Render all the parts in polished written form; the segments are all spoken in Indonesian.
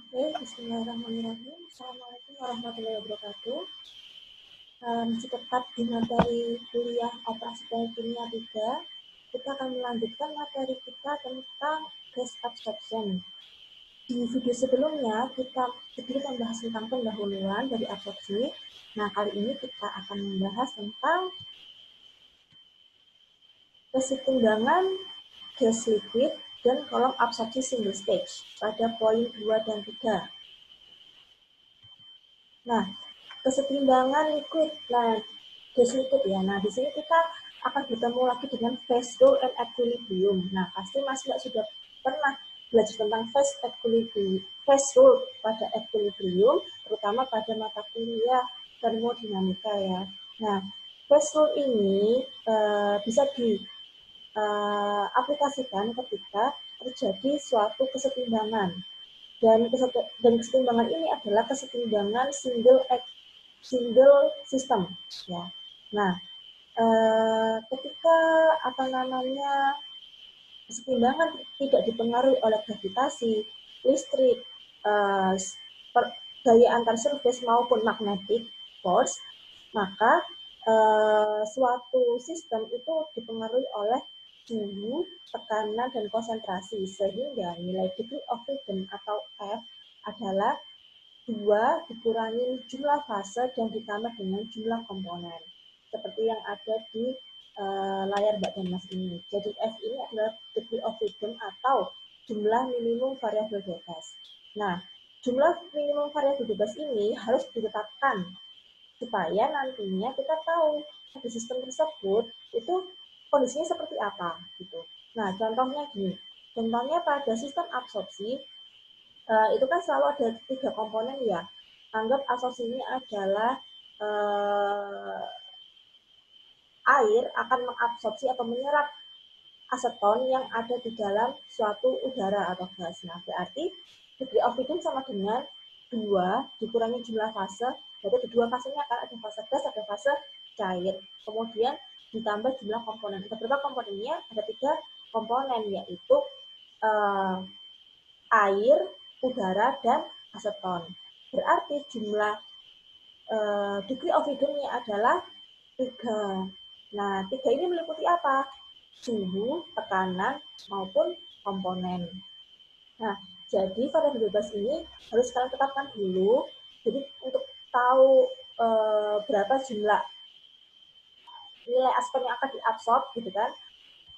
Oke, bismillahirrahmanirrahim. Assalamualaikum warahmatullahi wabarakatuh. Masih tetap di materi kuliah operasi kimia 3. Kita akan melanjutkan materi kita tentang gas absorption. Di video sebelumnya kita sedikit membahas tentang pendahuluan dari absorpsi. Nah, kali ini kita akan membahas tentang kesetimbangan gas liquid dan kolom absorpsi single stage pada poin 2 dan 3. Nah, kesetimbangan liquid. Nah, gas liquid ya. Nah, di sini kita akan bertemu lagi dengan phase rule and equilibrium. Nah, pasti Mas Mbak sudah pernah belajar tentang phase rule pada equilibrium, terutama pada mata kuliah termodinamika ya. Nah, phase rule ini bisa diaplikasikan ketika terjadi suatu kesetimbangan. Dan kesetimbangan ini adalah kesetimbangan single system ya. Nah, ketika kesetimbangan tidak dipengaruhi oleh gravitasi, listrik, gaya antar surface maupun magnetic force, maka suatu sistem itu dipengaruhi oleh suhu, tekanan, dan konsentrasi, sehingga nilai degree of freedom atau F adalah 2 dikurangi jumlah fase dan ditambah dengan jumlah komponen. Seperti yang ada di layar Mbak dan Mas ini. Jadi F ini adalah degree of freedom atau jumlah minimum variabel bebas. Nah, jumlah minimum variabel bebas ini harus ditetapkan supaya nantinya kita tahu di sistem tersebut itu kondisinya seperti apa gitu. Nah, contohnya gini. Contohnya pada sistem absorpsi itu kan selalu ada 3 komponen ya. Anggap absorpsi ini adalah air akan mengabsorpsi atau menyerap aseton yang ada di dalam suatu udara atau gas. Nah, berarti degree of freedom sama dengan 2 dikurangi jumlah fase, berarti kedua fasenya akan ada fase gas, ada fase cair. Kemudian ditambah jumlah komponen. Ada berapa komponennya? Ada 3 komponen, yaitu air, udara, dan aseton. Berarti jumlah degree of freedom-nya adalah 3. Nah, 3 ini meliputi apa? Suhu, tekanan, maupun komponen. Nah, jadi variabel bebas ini harus kalian tetapkan dulu. Jadi untuk tahu berapa jumlah nilai aseton yang akan diabsorb gitu kan,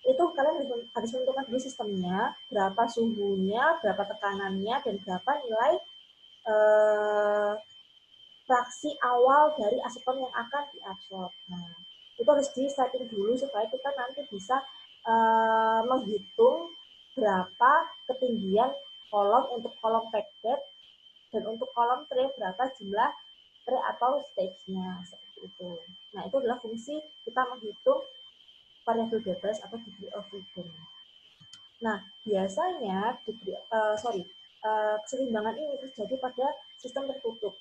itu kalian harus menentukan dulu sistemnya, berapa suhunya, berapa tekanannya, dan berapa nilai fraksi awal dari aseton yang akan diabsorb. Nah, itu harus di-setting dulu supaya kita nanti bisa menghitung berapa ketinggian kolom untuk kolom packed dan untuk kolom tray berapa jumlah tray atau stage-nya, seperti itu. Nah, itu adalah fungsi kita menghitung variabel bebas atau degree of freedom. Nah, biasanya keseimbangan ini terjadi pada sistem tertutup.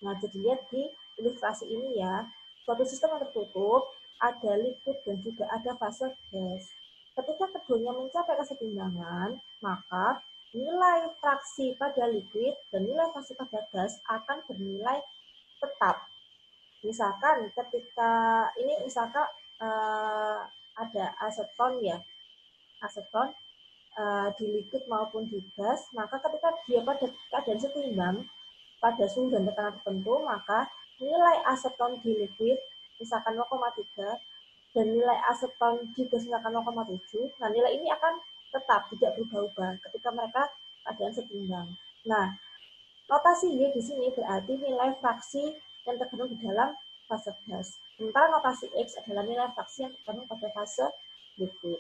Nah, jadi lihat di ilustrasi ini ya, suatu sistem yang tertutup, ada liquid dan juga ada fase gas. Ketika keduanya mencapai keseimbangan, maka nilai fraksi pada liquid dan nilai fraksi pada gas akan bernilai tetap. Misalkan ketika ini ada aseton ya, aseton di liquid maupun di gas, maka ketika dia pada keadaan setimbang pada suhu dan tekanan tertentu, maka nilai aseton di liquid misalkan 0,3 dan nilai aseton di gas misalkan 0,7, nah nilai ini akan tetap tidak berubah-ubah ketika mereka keadaan setimbang. Nah, notasi Y di sini berarti nilai fraksi yang terkandung di dalam fase gas. Sementara notasi X adalah nilai fraksi yang terkandung pada fase liquid.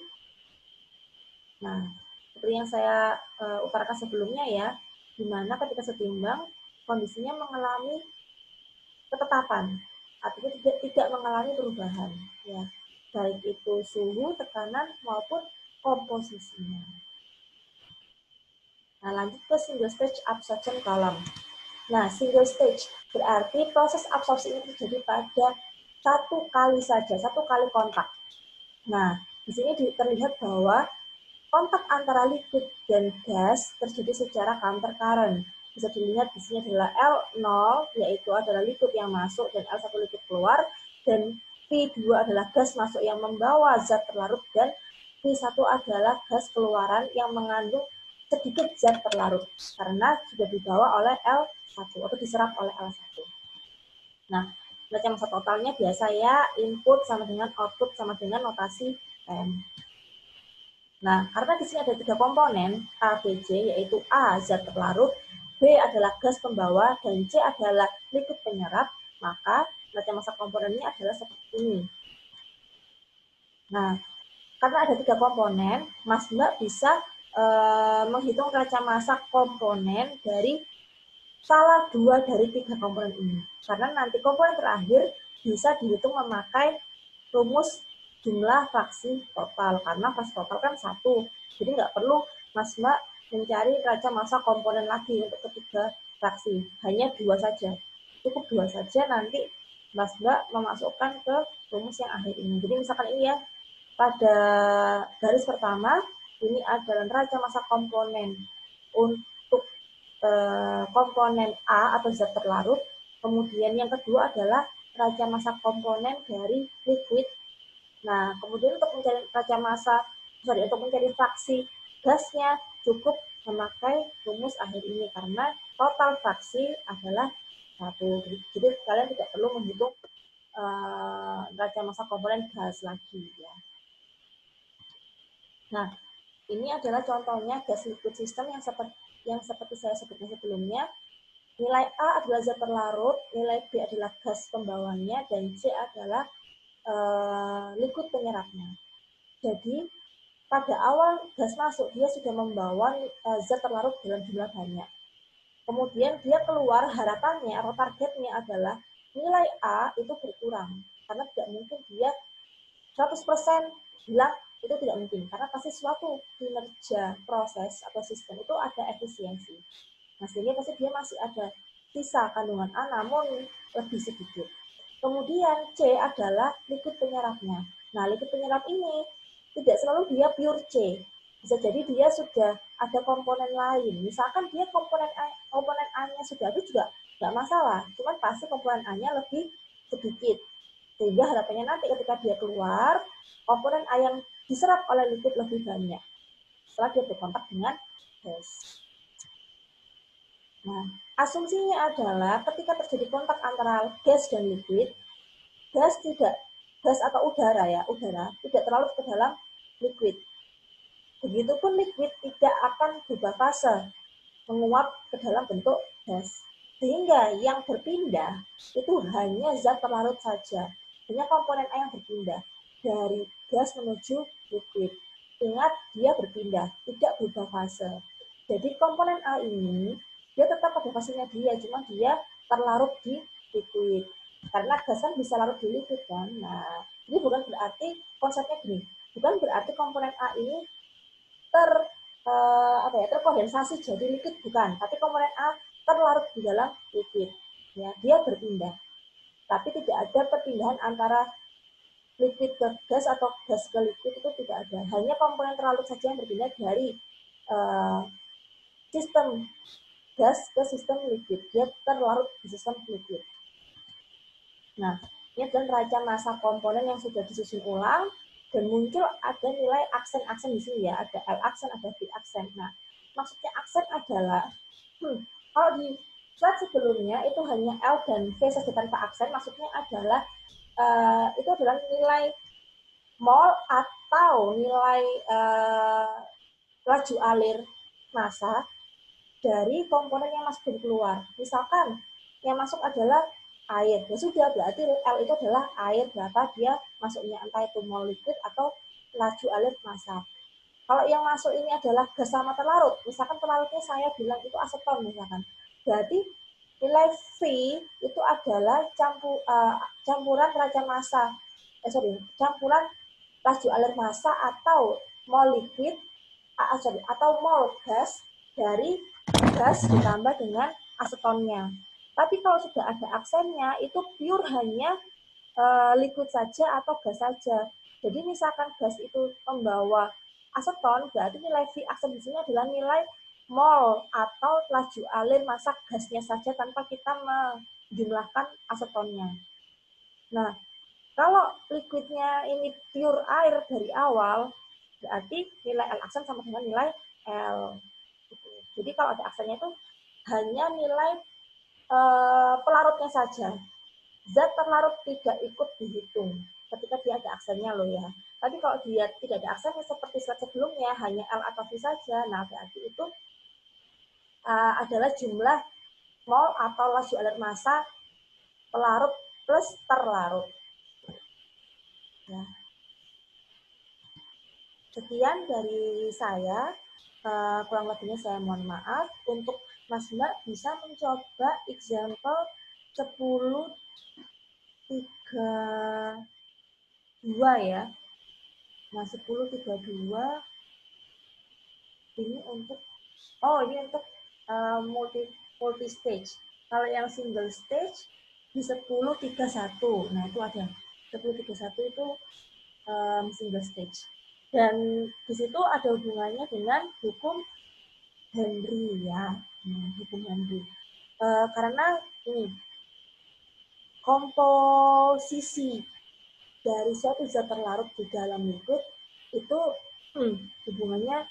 Nah, seperti yang saya utarakan sebelumnya ya, di mana ketika setimbang kondisinya mengalami ketetapan, artinya tidak mengalami perubahan, ya, baik itu suhu, tekanan maupun komposisinya. Nah, lanjut ke single stage absorption column. Nah, single stage berarti proses absorpsi ini terjadi pada satu kali saja, satu kali kontak. Nah, di sini terlihat bahwa kontak antara liquid dan gas terjadi secara counter current. bisa dilihat di sini adalah L0, yaitu adalah liquid yang masuk, dan L1 liquid keluar, dan P2 adalah gas masuk yang membawa zat terlarut, dan P1 adalah gas keluaran yang mengandung sedikit zat terlarut, karena sudah dibawa oleh L1 atau diserap oleh L1. Nah, neraca massa totalnya biasa ya, input sama dengan output sama dengan notasi M. Nah, karena di sini ada 3 komponen A, B, C, yaitu A zat terlarut, B adalah gas pembawa, dan C adalah liquid penyerap, maka neraca massa komponennya adalah seperti ini. Nah, karena ada 3 komponen, Mas Mbak bisa menghitung neraca massa komponen dari salah 2 dari 3 komponen ini. Karena nanti komponen terakhir bisa dihitung memakai rumus jumlah fraksi total, karena fraksi total kan 1. Jadi nggak perlu Mas Mbak mencari neraca massa komponen lagi untuk ketiga fraksi. Hanya 2 saja. Cukup 2 saja, nanti Mas Mbak memasukkan ke rumus yang akhir ini. Jadi misalkan ini ya, pada garis pertama, ini adalah neraca massa komponen untuk komponen A atau zat terlarut. Kemudian yang kedua adalah neraca massa komponen dari liquid. Nah, kemudian untuk mencari fraksi gasnya cukup memakai rumus akhir ini karena total fraksi adalah 1. Jadi kalian tidak perlu menghitung neraca massa komponen gas lagi ya. Nah, ini adalah contohnya gas liquid system yang seperti saya sebutkan sebelumnya. Nilai A adalah zat terlarut, nilai B adalah gas pembawanya, dan C adalah liquid penyerapnya. Jadi, pada awal gas masuk, dia sudah membawa zat terlarut dalam jumlah banyak. Kemudian dia keluar, harapannya atau targetnya adalah nilai A itu berkurang. Karena tidak mungkin dia 100% hilang, itu tidak mungkin. Karena pasti suatu kinerja proses atau sistem itu ada efisiensi. Nah, sehingga pasti dia masih ada sisa kandungan A, namun lebih sedikit. Kemudian C adalah liquid penyerapnya. Nah, liquid penyerap ini tidak selalu dia pure C. Bisa jadi dia sudah ada komponen lain. Misalkan dia komponen A-nya sudah ada juga nggak masalah. Cuman pasti komponen A-nya lebih sedikit. Sehingga harapannya nanti ketika dia keluar, komponen A yang diserap oleh liquid lebih banyak setelah dia berkontak dengan gas. Nah, asumsinya adalah ketika terjadi kontak antara gas dan liquid, gas atau udara tidak terlalu ke dalam liquid. Begitupun liquid tidak akan berubah fase, menguap ke dalam bentuk gas. Sehingga yang berpindah itu hanya zat terlarut saja. Hanya komponen A yang berpindah dari gas menuju liquid. Ingat, dia berpindah, tidak berubah fase. Jadi komponen A ini dia tetap pada fasenya dia, cuma dia terlarut di liquid. Karena gas kan bisa larut di liquid kan. Nah, ini bukan berarti konsepnya gini. Bukan berarti komponen A ini terkondensasi jadi liquid, bukan. Tapi komponen A terlarut di dalam liquid. Ya, dia berpindah. Tapi tidak ada perpindahan antara liquid ke gas atau gas ke liquid, itu tidak ada. Hanya komponen terlarut saja yang berpindah dari sistem gas ke sistem liquid. Dia terlarut di sistem liquid. Nah, ini adalah neraca massa komponen yang sudah disusun ulang dan muncul ada nilai aksen-aksen di sini ya. Ada L aksen, ada B aksen. Nah, maksudnya aksen adalah kalau di slide sebelumnya itu hanya L dan V saja tanpa aksen, maksudnya adalah itu adalah nilai mol atau nilai laju alir massa dari komponen yang masuk dan keluar. Misalkan yang masuk adalah air, ya sudah, berarti L itu adalah air, berapa dia masuknya, entah itu mol liquid atau laju alir massa. Kalau yang masuk ini adalah gas sama terlarut, misalkan terlarutnya saya bilang itu aseton misalkan, berarti nilai V itu adalah campuran neraca massa, campuran laju alir massa atau mol liquid, atau mol gas dari gas ditambah dengan asetonnya. Tapi kalau sudah ada aksennya, itu pure hanya liquid saja atau gas saja. Jadi misalkan gas itu membawa aseton, berarti nilai V aksen di sini adalah nilai mol atau laju alir massa gasnya saja tanpa kita menjumlahkan asetonnya. Nah, kalau liquidnya ini pure air dari awal, berarti nilai L aksen sama dengan nilai L. Jadi kalau ada aksennya itu hanya nilai pelarutnya saja. Zat terlarut tidak ikut dihitung ketika dia ada aksennya loh ya. Tapi kalau dia tidak ada aksennya seperti slide sebelumnya, hanya L atau V saja, nah berarti itu adalah jumlah mol atau laju alir massa pelarut plus terlarut. Ya. Sekian dari saya, kurang lebihnya saya mohon maaf. Untuk Mas Mbak bisa mencoba example 10.32 ya. Nah, 10.32 ini untuk multi stage. Kalau yang single stage di 10.31. Nah, itu ada 10.31 itu single stage. Dan di situ ada hubungannya dengan hukum Henry ya. Hukum Henry. Karena ini komposisi dari suatu zat terlarut di dalam liquid itu hubungannya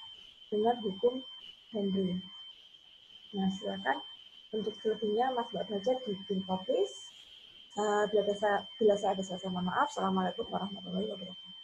dengan hukum Henry. Nah, silakan untuk selebihnya Mas Mbak baca di Infopis. Bila saya ada salah, mohon maaf. Assalamualaikum warahmatullahi wabarakatuh.